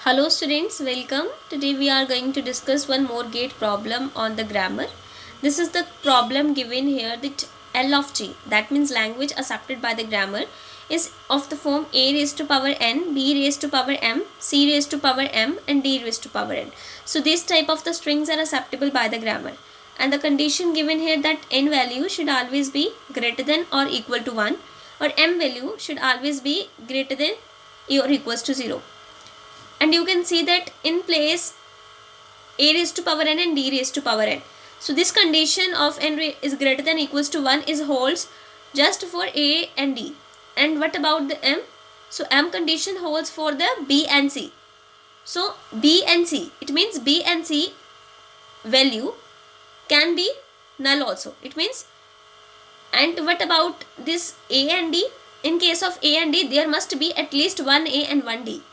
Hello students, welcome. Today we are going to discuss one more gate problem on the grammar. This is the problem given here that L of G, that means language accepted by the grammar, is of the form A raised to power n, B raised to power m, C raised to power m and D raised to power n. So this type of the strings are acceptable by the grammar. And the condition given here that n value should always be greater than or equal to 1 or m value should always be greater than or equals to 0. And you can see that in place a raised to power n and d raised to power n. So this condition of n is greater than equals to 1 is holds just for a and d. And what about the m? So m condition holds for the b and c. So b and c, it means b and c value can be null also. It means, and what about this a and d? In case of a and d, there must be at least one a and one d.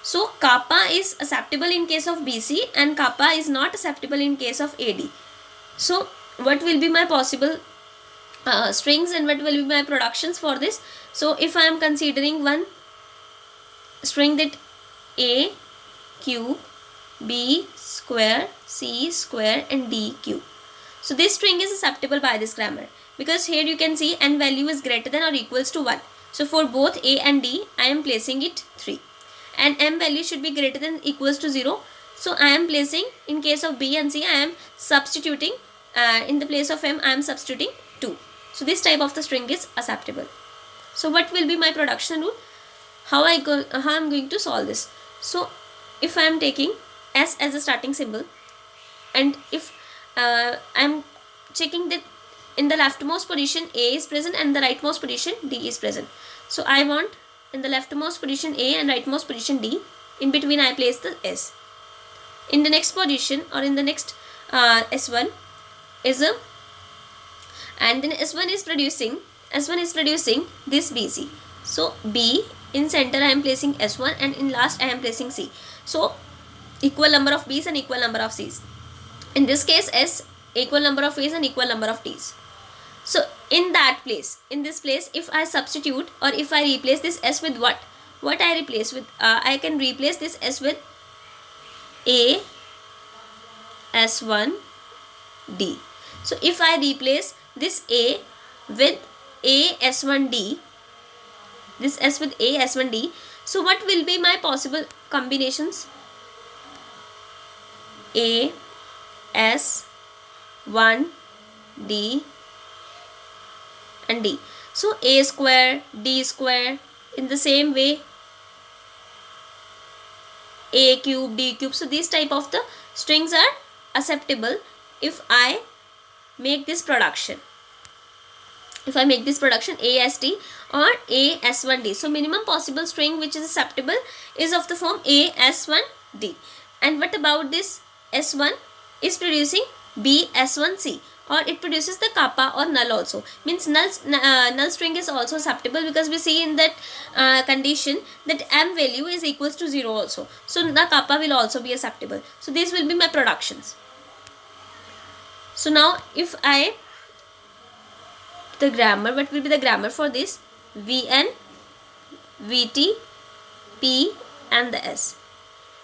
So kappa is acceptable in case of BC and kappa is not acceptable in case of AD. So what will be my possible strings and what will be my productions for this? So if I am considering one string that A cube, B square, C square and D cube. So this string is acceptable by this grammar because here you can see n value is greater than or equals to 1. So for both A and D I am placing it 3. And m value should be greater than equals to 0. So I am placing, in case of B and C, I am substituting in the place of m I am substituting 2. So this type of the string is acceptable. So what will be my production rule? How I am going to solve this? So if I am taking s as a starting symbol and if I am checking that in the leftmost position A is present and the rightmost position D is present. So I want in the leftmost position A and rightmost position D. In between I place the S. In the next position or in the next S1 is a, and then S1 is producing this BC. So B in center I am placing S1 and in last I am placing C. So equal number of B's and equal number of C's. In this case S, equal number of A's and equal number of T's. So in this place, if I substitute or if I replace this S with what I replace with, I can replace this S with A S1 D. So if I replace this A with A S1 D, this S with A S1 D, so what will be my possible combinations? A S1 D and D. So A square, D square, in the same way A cube, D cube. So these type of the strings are acceptable if I make this production. If I make this production ASD or AS1D. So minimum possible string which is acceptable is of the form AS1D. And what about this S1 is producing BS1C, or it produces the kappa or null also. Means null string is also acceptable because we see in that condition that m value is equals to 0 also. So the kappa will also be acceptable. So these will be my productions. So now if I, the grammar, what will be the grammar for this? Vn, Vt, P and the S,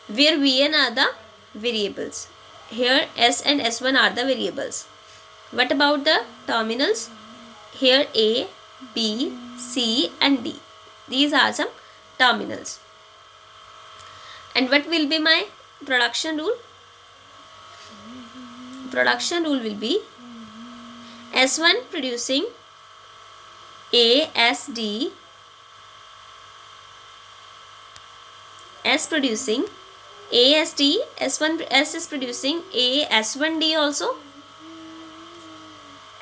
where Vn are the variables. Here S and S1 are the variables. What about the terminals? Here A, B, C and D. These are some terminals. And what will be my production rule? Production rule will be S1 producing ASD, S producing ASD, S is producing AS1D also,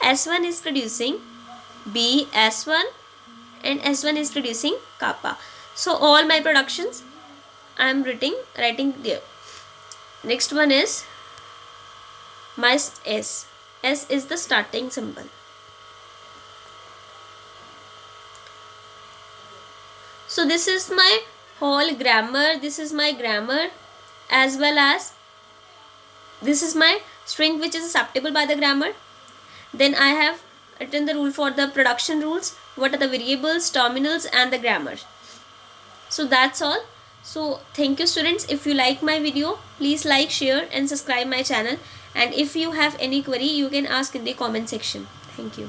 S1 is producing BS1 and S1 is producing kappa. So all my productions I am writing there. Next one is my S. S is the starting symbol. So this is my whole grammar, this is my grammar, as well as this is my string which is acceptable by the grammar. Then I have written the rule for the production rules, what are the variables, terminals and the grammar. So that's all. So thank you students. If you like my video, please like, share and subscribe my channel, and if you have any query you can ask in the comment section. Thank you.